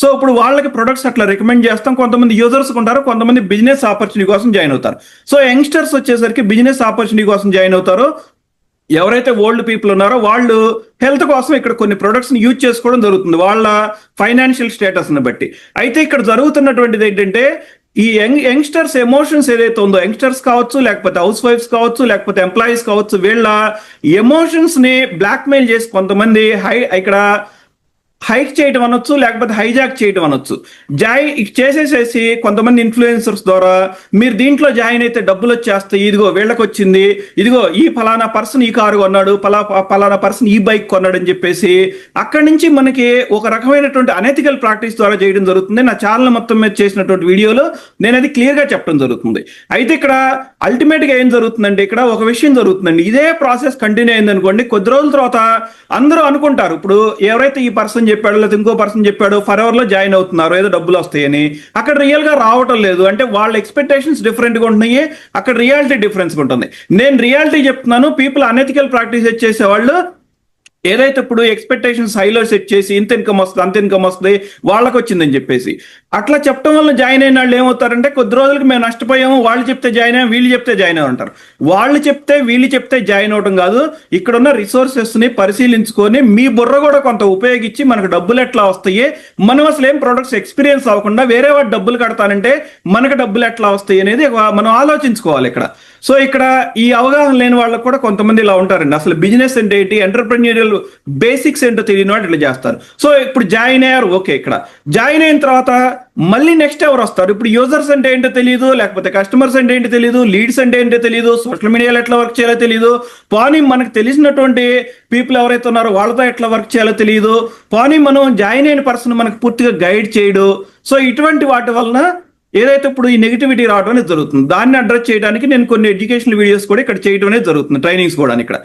So ఇప్పుడు వాళ్ళకి products అట్లా రికమెండ్ చేస్తాం. కొంతమంది యూజర్స్ ఉంటారు, కొంతమంది బిజినెస్ ఆపర్చునిటీ కోసం జాయిన్ అవుతారు. సో యంగ్స్టర్స్ వచ్చేసరికి బిజినెస్ ఆపర్చునిటీ కోసం జాయిన్ అవుతారు. ఎవరైతే ఓల్డ్ పీపుల్ ఉన్నారో వాళ్ళు హెల్త్ కోసం ఇక్కడ కొన్ని ప్రొడక్ట్స్ ని యూజ్ చేసుకోవడం జరుగుతుంది వాళ్ళ ఫైనాన్షియల్ స్టేటస్ ని బట్టి. అయితే ఇక్కడ జరుగుతున్నటువంటిది ఏంటంటే ఈ యంగ్స్టర్స్ ఎమోషన్స్ ఏదైతే ఉందో, యంగ్స్టర్స్ కావచ్చు, లేకపోతే హౌస్ వైఫ్స్ కావచ్చు, లేకపోతే ఎంప్లాయీస్ కావచ్చు, వీళ్ళ ఎమోషన్స్ ని బ్లాక్మెయిల్ చేసి కొంతమంది ఇక్కడ హైక్ చేయటం అనొచ్చు, లేకపోతే హైజాక్ చేయటం అనొచ్చు. చేసేసేసి కొంతమంది ఇన్ఫ్లుయెన్సర్స్ ద్వారా మీరు దీంట్లో జాయిన్ అయితే డబ్బులు వచ్చేస్తాయి, ఇదిగో వీళ్ళకి వచ్చింది, ఇదిగో ఈ ఫలానా పర్సన్ ఈ కారు కొన్నాడు, ఫలానా పర్సన్ ఈ బైక్ కొన్నాడు అని చెప్పేసి అక్కడి నుంచి మనకి ఒక రకమైనటువంటి అనెథికల్ ప్రాక్టీస్ ద్వారా చేయడం జరుగుతుంది. నా ఛానల్ మొత్తం మీద చేసినటువంటి వీడియోలో నేను అది క్లియర్ గా చెప్పడం జరుగుతుంది. అయితే ఇక్కడ అల్టిమేట్ గా ఏం జరుగుతుందంటే ఇక్కడ ఒక విషయం జరుగుతుందండి. ఇదే ప్రాసెస్ కంటిన్యూ అయింది అనుకోండి, కొద్ది రోజుల తర్వాత అందరూ అనుకుంటారు ఇప్పుడు ఎవరైతే ఈ పర్సన్ చెప్పాడు లేదా ఇంకో పర్సన్ చెప్పాడు ఫర్ ఎవర్ లో జాయిన్ అవుతున్నారు ఏదో డబ్బులు వస్తాయని, అక్కడ రియల్ గా రావటం లేదు. అంటే వాళ్ళ ఎక్స్పెక్టేషన్స్ డిఫరెంట్ గా ఉంటున్నాయి, అక్కడ రియాలిటీ డిఫరెన్స్ ఉంటుంది. నేను రియాలిటీ చెప్తున్నాను, పీపుల్ అనెథికల్ ప్రాక్టీస్ చేసే వాళ్ళు ఏదైతే ఇప్పుడు ఎక్స్పెక్టేషన్స్ హైలో సెట్ చేసి ఇంత ఇన్కమ్ వస్తుంది అంత ఇన్కమ్ వస్తుంది వాళ్ళకి వచ్చిందని చెప్పేసి అట్లా చెప్పడం వల్ల జాయిన్ అయిన వాళ్ళు ఏమవుతారంటే కొద్ది రోజులకి మేము నష్టపోయాము, వాళ్ళు చెప్తే జాయిన్ అయ్యాము, వీళ్ళు చెప్తే జాయిన్ అయ్యి ఉంటారు. వాళ్ళు చెప్తే వీళ్ళు చెప్తే జాయిన్ అవడం కాదు, ఇక్కడున్న రిసోర్సెస్ ని పరిశీలించుకొని మీ బుర్ర కూడా కొంత ఉపయోగించి మనకు డబ్బులు ఎట్లా వస్తాయి, మనం అసలు ఏం ప్రొడక్ట్స్ ఎక్స్పీరియన్స్ అవ్వకుండా వేరే వాడు డబ్బులు కడతానంటే మనకు డబ్బులు ఎట్లా వస్తాయి అనేది మనం ఆలోచించుకోవాలి ఇక్కడ. సో ఇక్కడ ఈ అవగాహన లేని వాళ్ళకు కూడా కొంతమంది ఇలా ఉంటారండి, అసలు బిజినెస్ అంటే ఏంటి, ఎంటర్ప్రెన్యూరియల్ బేసిక్స్ ఏంటో తెలియని వాడు ఇట్లా చేస్తారు. సో ఇప్పుడు జాయిన్ అయ్యారు, ఓకే, ఇక్కడ జాయిన్ అయిన తర్వాత మళ్ళీ నెక్స్ట్ ఎవరు వస్తారు, ఇప్పుడు యూజర్స్ అంటే ఏంటో తెలియదు, లేకపోతే కస్టమర్స్ అంటే ఏంటో తెలియదు, లీడ్స్ అంటే ఏంటో తెలియదు, సోషల్ మీడియాలో ఎట్లా వర్క్ చేయాలో తెలియదు, పోనీ మనకు తెలిసినటువంటి పీపుల్ ఎవరైతే ఉన్నారో వాళ్ళతో ఎట్లా వర్క్ చేయాలో తెలియదు, పోనీ మనం జాయిన్ అయిన పర్సన్ మనకు పూర్తిగా గైడ్ చేయడు. సో ఇటువంటి వాటి వలన ఏదైతే ఇప్పుడు ఈ నెగిటివిటీ రావడం అనేది జరుగుతుంది, దాన్ని అడ్రస్ చేయడానికి నేను కొన్ని ఎడ్యుకేషనల్ వీడియోస్ కూడా ఇక్కడ చేయడం అనేది జరుగుతుంది, ట్రైనింగ్స్ కూడా ఇక్కడ.